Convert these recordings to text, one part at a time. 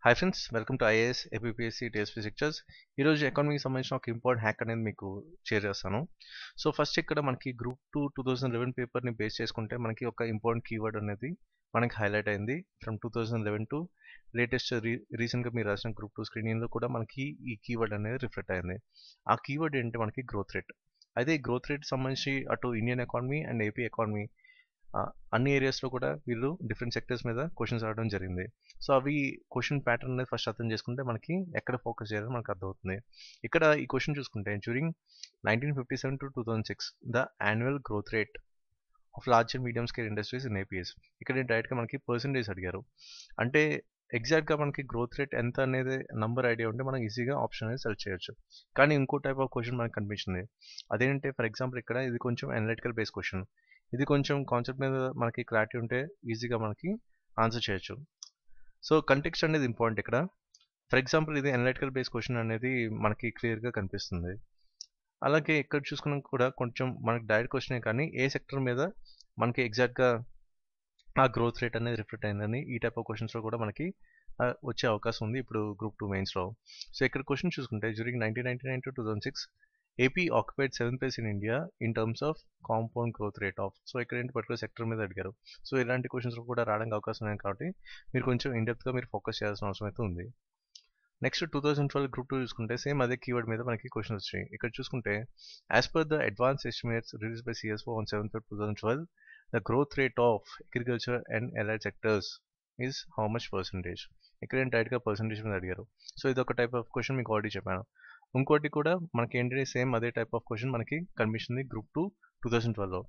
Hi friends, welcome to IAS APSC TSP lectures. ఈరోజు ఎకానమీకి సంబంధించిన ఒక ఇంపార్టెంట్ హ్యాక్ అనేది మీకు షేర్ చేస్తాను. సో ఫస్ట్ ఇక్కడ మనకి గ్రూప్ 2011 పేపర్ని బేస్ చేసుకుంటే మనకి ఒక ఇంపార్టెంట్ కీవర్డ్ అనేది మనకి హైలైట్ అయింది. ఫ్రమ్ 2011 టు లేటెస్ట్ రీసెంట్గా మీరు రాసిన గ్రూప్ 2 స్క్రీనింగ్లో కూడా మనకి ఈ కీవర్డ్ అనేది రిఫ్లెక్ట్ అయింది. ఆ కీవర్డ్ ఏంటి? మనకి గ్రోత్ రేట్. అయితే ఈ గ్రోత్ రేట్ సంబంధించి అటు Indian economy and AP economy అన్ని ఏరియాస్లో కూడా వీళ్ళు డిఫరెంట్ సెక్టర్స్ మీద క్వశ్చన్స్ రావడం జరిగింది. సో అవి క్వశ్చన్ ప్యాటర్న్ అనేది ఫస్ట్ అర్థం చేసుకుంటే మనకి ఎక్కడ ఫోకస్ చేయాలో మనకు అర్థమవుతుంది. ఇక్కడ ఈ క్వశ్చన్ చూసుకుంటే during 1957 to 2006 the annual growth rate of large and medium scale industries in APS. ఇక్కడ డైరెక్ట్గా మనకి పర్సంటేజ్ అడిగారు. అంటే ఎగ్జాక్ట్గా మనకి గ్రోత్ రేట్ ఎంత అనేది నంబర్ ఐడియా ఉంటే మనం ఈజీగా ఆప్షన్ అనేది సెలెక్ట్ చేయొచ్చు. కానీ ఇంకో టైప్ ఆఫ్ క్వశ్చన్ మనకు కనిపించింది. అదేంటంటే ఫర్ ఎగ్జాంపుల్ ఇక్కడ ఇది కొంచెం అనలిటికల్ బేస్ క్వశ్చన్. ఇది కొంచెం కాన్సెప్ట్ మీద మనకి క్లారిటీ ఉంటే ఈజీగా మనకి ఆన్సర్ చేయొచ్చు. సో కంటెక్స్ట్ అనేది ఇంపార్టెంట్ ఇక్కడ. ఫర్ ఎగ్జాంపుల్ ఇది అనలిటికల్ బేస్ క్వశ్చన్ అనేది మనకి క్లియర్గా కనిపిస్తుంది. అలాగే ఇక్కడ చూసుకున్నా కూడా కొంచెం మనకి డైరెక్ట్ క్వశ్చనే కానీ ఏ సెక్టర్ మీద మనకి ఎగ్జాక్ట్గా ఆ గ్రోత్ రేట్ అనేది రిఫ్లెక్ట్ అయిందని ఈ టైప్ ఆఫ్ క్వశ్చన్స్లో కూడా మనకి వచ్చే అవకాశం ఉంది ఇప్పుడు గ్రూప్ 2 మెయిన్స్లో. సో ఇక్కడ క్వశ్చన్ చూసుకుంటే during 1999 to 2006 AP occupied 7th place in India in terms of compound growth rate of. So ఇక్కడ ఏంటి పర్టికులర్ సెక్టర్ మీద అడిగారు. సో ఇలాంటి క్వశ్చన్స్ కూడా రావడానికి అవకాశం ఉంది కాబట్టి మీరు కొంచెం ఇన్డెప్త్గా మీరు ఫోకస్ చేయాల్సిన అవసరం అయితే ఉంది. నెక్స్ట్ 2012 గ్రూప్ 2 చూసుకుంటే సేమ్ అదే కీవర్డ్ మీద మనకి క్వశ్చన్స్ వచ్చాయి. ఇక్కడ చూసుకుంటే as per the advance estimates release by CSO on 7th Feb 2012 the growth rate of agriculture and allied sectors is how much percentage. ఇక్కడ ఏంటి డైరెక్ట్గా పర్సంటేజ్ మీద అడిగారు. సో ఇది ఒక టైప్ ఆఫ్ క్వశ్చన్ మీకు ఆల్రెడీ చెప్పాను. ఇంకోటి కూడా మనకి ఏంటంటే సేమ్ అదే టైప్ ఆఫ్ క్వశ్చన్ మనకి కనిపిస్తుంది గ్రూప్ 2 2012లో.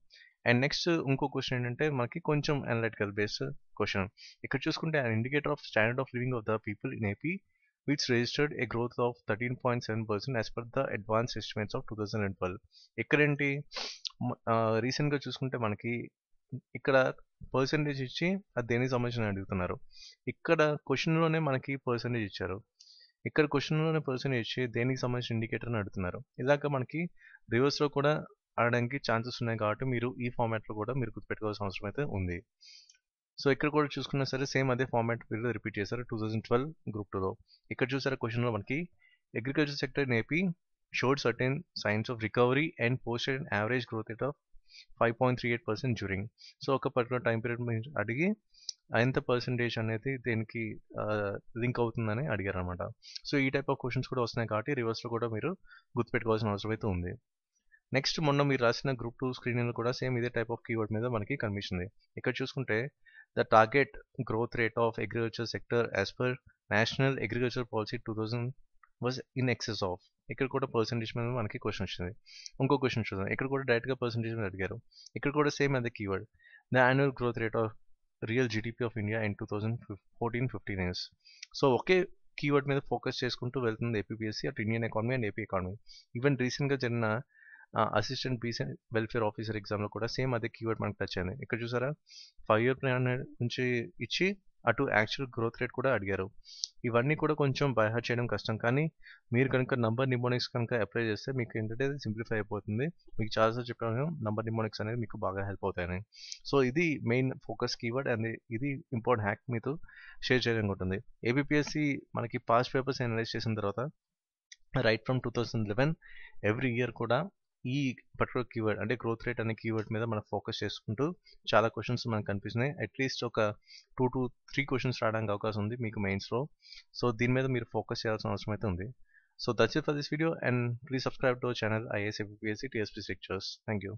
అండ్ నెక్స్ట్ ఇంకో క్వశ్చన్ ఏంటంటే మనకి కొంచెం అనలిటికల్ బేస్డ్ క్వశ్చన్. ఇక్కడ చూసుకుంటే an indicator of standard of living of the people in AP which registered a growth of 13.7% as per the advanced estimates of 2012. ఇక్కడ ఏంటి రీసెంట్గా చూసుకుంటే మనకి ఇక్కడ పర్సంటేజ్ ఇచ్చి అది దేనికి సంబంధించిన అడుగుతున్నారు. ఇక్కడ క్వశ్చన్లోనే మనకి పర్సంటేజ్ ఇచ్చారు. ఇక్కడ క్వశ్చన్లోనే పర్సంటేజ్ ఇచ్చి దేనికి సంబంధించిన ఇండికేటర్ని అడుగుతున్నారు. ఇలాగ మనకి రివర్స్లో కూడా అడగడానికి ఛాన్సెస్ ఉన్నాయి కాబట్టి మీరు ఈ ఫార్మాట్లో కూడా మీరు గుర్తుపెట్టుకోవాల్సిన అవసరం అయితే ఉంది. సో ఇక్కడ కూడా చూసుకున్నా సరే సేమ్ అదే ఫార్మాట్ వీళ్ళు రిపీట్ చేశారు 2012 గ్రూప్ 2లో. ఇక్కడ చూసారా క్వశ్చన్లో మనకి agriculture sector in AP showed certain science of recovery and posted and average growth rate of 5.38% during. So ఒక పర్టికులర్ టైం పీరియడ్ మీరు అడిగి ఎంత పర్సంటేజ్ అనేది దేనికి లింక్ అవుతుందని అడిగారు అనమాట. సో ఈ టైప్ ఆఫ్ క్వశ్చన్స్ కూడా వస్తున్నాయి కాబట్టి రివర్స్లో కూడా మీరు గుర్తుపెట్టుకోవాల్సిన అవసరం అయితే ఉంది. నెక్స్ట్ మొన్న మీరు రాసిన గ్రూప్ 2 స్క్రీనింగ్లో కూడా సేమ్ ఇదే టైప్ ఆఫ్ కీవర్డ్ మీద మనకి కనిపిస్తుంది. ఇక్కడ చూసుకుంటే the target growth rate of agriculture sector as per national agriculture policy 2000 was in excess of. ఇక్కడ కూడా పర్సంటేజ్ మీద మనకి క్వశ్చన్ వచ్చింది. ఇంకో క్వశ్చన్ చూద్దాం. ఇక్కడ కూడా డైరెక్ట్గా పర్సంటేజ్ మీద అడిగారు. ఇక్కడ కూడా సేమ్ అదే keyword the annual growth rate of real GDP of India in 2014-15 years. So okay keyword మీద ఫోకస్ చేసుకుంటూ వెళ్తుంది ఏపీఎస్సి అటు Indian economy and AP economy. Even రీసెంట్గా జరిగిన అసిస్టెంట్ బీసీ వెల్ఫేర్ ఆఫీసర్ ఎగ్జామ్లో కూడా సేమ్ అదే కీవర్డ్ మనకు టచ్ అయింది. ఇక్కడ చూసారా 5 year ప్లాన్ నుంచి ఇచ్చి అటు యాక్చువల్ గ్రోత్ రేట్ కూడా అడిగారు. ఇవన్నీ కూడా కొంచెం బైహార్ట్ చేయడం కష్టం, కానీ మీరు కనుక నంబర్ నిమోనిక్స్ కనుక అప్లై చేస్తే మీకు ఏంటంటే సింప్లిఫై అయిపోతుంది. మీకు చాలాసార్లు చెప్పాను నంబర్ నిమోనిక్స్ అనేది మీకు బాగా హెల్ప్ అవుతాయని. సో ఇది మెయిన్ ఫోకస్ కీవర్డ్ అండ్ ఇది ఇంపార్టెంట్ హ్యాక్ మీతో షేర్ చేయడానికి ఉంటుంది. ఏబిపిఎస్సి మనకి పాస్ట్ పేపర్స్ అనలైజ్ చేసిన తర్వాత రైట్ ఫ్రమ్ 2011 ఎవ్రీ ఇయర్ కూడా ఈ పర్టికులర్ కీవర్డ్ అంటే గ్రోత్ రేట్ అనే కీవర్డ్ మీద మనం ఫోకస్ చేసుకుంటూ చాలా క్వశ్చన్స్ మనకు కనిపిస్తున్నాయి. అట్లీస్ట్ ఒక 2 to 3 క్వశ్చన్స్ రావడానికి అవకాశం ఉంది మీకు మెయిన్స్లో. సో దీని మీద మీరు ఫోకస్ చేయాల్సిన అవసరం అయితే ఉంది. So that's it for this video and please subscribe to our channel IAS APSC TSP సెక్చర్స్. Thank you.